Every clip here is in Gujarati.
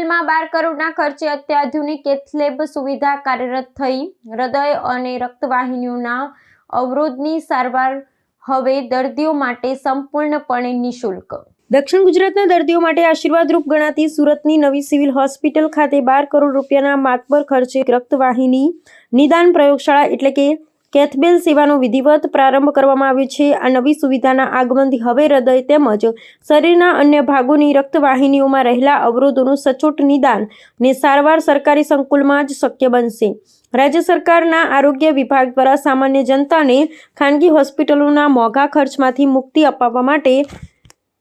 સિવિલમાં 12 કરોડના ખર્ચે અત્યાધુનિક કેથલેબ સુવિધા કાર્યરત થઈ હૃદય અને રક્તવાહિનીઓના અવરોધની સારવાર હવે દર્દીઓ માટે સંપૂર્ણપણે નિઃશુલ્ક। દક્ષિણ ગુજરાતના દર્દીઓ માટે આશીર્વાદરૂપ ગણાતી સુરતની નવી સિવિલ હોસ્પિટલ ખાતે 12 કરોડ રૂપિયાના માતબર ખર્ચે રક્તવાહિની નિદાન પ્રયોગશાળા એટલે કે કેથબેલ સેવાનો વિધિવત પ્રારંભ કરવામાં આવ્યો છે। આ નવી સુવિધાના આગમનથી હવે હૃદય તેમજ શરીરના અન્ય ભાગોની રક્તવાહિનીઓમાં રહેલા અવરોધોનું સચોટ નિદાન ને સારવાર સરકારી સંકુલમાં જ શક્ય બનશે। રાજ્ય સરકારના આરોગ્ય વિભાગ દ્વારા સામાન્ય જનતાને ખાનગી હોસ્પિટલોના મોંઘા ખર્ચમાંથી મુક્તિ અપાવવા માટે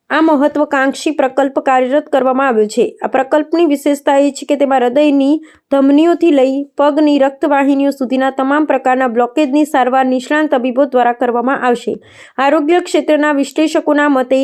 આ મહત્વકાંક્ષી પ્રકલ્પ કાર્યરત કરવામાં આવ્યો છે। આ પ્રકલ્પની વિશેષતા એ છે કે તેમાં હૃદયની ધમનીઓથી લઈ પગની રક્તવાહિનીઓ સુધીના તમામ પ્રકારના બ્લોકેજની સારવાર નિષ્ણાત તબીબો દ્વારા કરવામાં આવશે। આરોગ્ય ક્ષેત્રના વિશ્લેષકોના મતે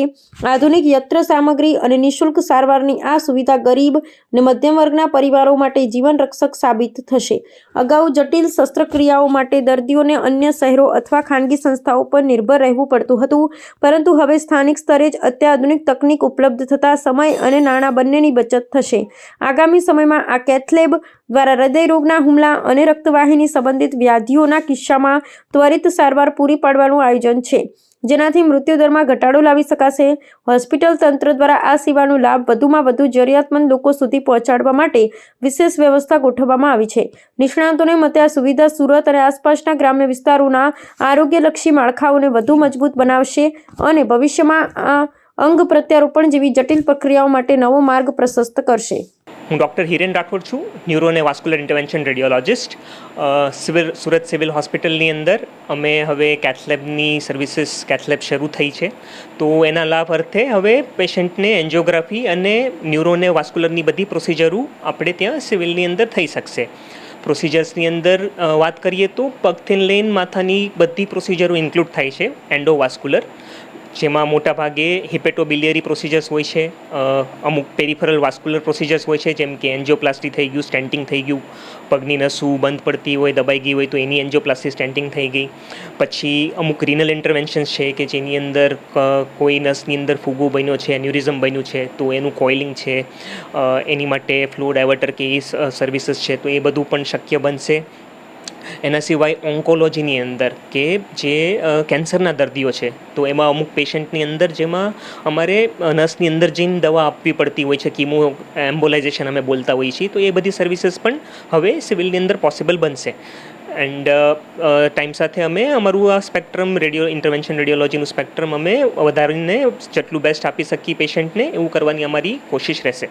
આધુનિક યંત્ર સામગ્રી અને નિઃશુલ્ક સારવારની આ સુવિધા ગરીબ અને મધ્યમ વર્ગના પરિવારો માટે જીવન રક્ષક સાબિત થશે। અગાઉ જટિલ શસ્ત્રક્રિયાઓ માટે દર્દીઓને અન્ય શહેરો અથવા ખાનગી સંસ્થાઓ પર નિર્ભર રહેવું પડતું હતું, પરંતુ હવે સ્થાનિક સ્તરે જ આધુનિક તકનીક ઉપલબ્ધ થતા સમય અને નાણાં બંનેની બચત થશે। આગામી સમયમાં આ કેથલેબ દ્વારા હૃદય રોગના હુમલા અને રક્તવાહિની સંબંધિત વ્યાધિઓના કિસ્સામાં ત્વરિત સારવાર પૂરી પાડવાનું આયોજન છે, જેનાથી મૃત્યુદરમાં ઘટાડો લાવી શકાશે। હોસ્પિટલ તંત્ર દ્વારા આ સેવાનો લાભ વધુમાં વધુ જરૂરિયાતમંદ લોકો સુધી પહોંચાડવા માટે વિશેષ વ્યવસ્થા ગોઠવવામાં આવી છે। નિષ્ણાતોને મતે આ સુવિધા સુરત અને આસપાસના ગ્રામ્ય વિસ્તારોના આરોગ્યલક્ષી માળખાઓને વધુ મજબૂત બનાવશે અને ભવિષ્યમાં અંગ પ્રત્યારોપણ જેવી જટિલ પ્રક્રિયાઓ માટે નવો માર્ગ પ્રશસ્ત કરશે। હું ડૉક્ટર હિરેન રાઠોડ છું, ન્યુરો અને vascular intervention radiologist. Surat civil હોસ્પિટલની અંદર અમે હવે કેથલેબની સર્વિસીસ કેથલેબ શરૂ થઈ છે, તો એના લાભ અર્થે હવે પેશન્ટને એન્જિયોગ્રાફી અને ન્યુરો અને વાસ્ક્યુલરની બધી પ્રોસિજરો આપણે ત્યાં સિવિલની અંદર થઈ શકશે। પ્રોસિજર્સની અંદર વાત કરીએ તો પગથી લઈને માથાની બધી પ્રોસિજરો ઇન્ક્લુડ થાય છે, એન્ડોવાસ્ક્યુલર, જેમાં મોટાભાગે હિપેટોબિલિયરી પ્રોસિજર્સ હોય છે, અમુક પેરિફરલ વાસ્ક્યુલર પ્રોસિજર્સ હોય છે, જેમ કે એન્જિયોપ્લાસ્ટી થઈ ગયું, સ્ટેન્ટિંગ થઈ ગયું, પગની નસું બંધ પડતી હોય, દબાઈ ગઈ હોય તો એની એન્જિયોપ્લાસ્ટી સ્ટેન્ટિંગ થઈ ગઈ। પછી અમુક રિનલ ઇન્ટરવેન્શન્સ છે કે જેની અંદર કોઈ નસની અંદર ફૂગો બન્યો છે, એન્યુરિઝમ બન્યું છે તો એનું કોઇલિંગ છે, એની માટે ફ્લો ડાયવર્ટર કે એ સર્વિસીસ છે તો એ બધું પણ શક્ય બનશે। એના સિવાય ઓન્કોલોજીની અંદર કે જે કેન્સરના દર્દીઓ છે તો એમાં અમુક પેશન્ટની અંદર જેમાં અમારે નસની અંદર જઈને દવા આપવી પડતી હોય છે, કીમો એમ્બોલાઇઝેશન અમે બોલતા હોઈએ છીએ, તો એ બધી સર્વિસીસ પણ હવે સિવિલની અંદર પોસિબલ બનશે। એન્ડ ટાઈમ સાથે અમે અમારું આ સ્પેક્ટ્રમ ઇન્ટરવેન્શન રેડિયોલોજીનું સ્પેક્ટ્રમ અમે વધારીને જેટલું બેસ્ટ આપી શકીએ પેશન્ટને એવું કરવાની અમારી કોશિશ રહેશે।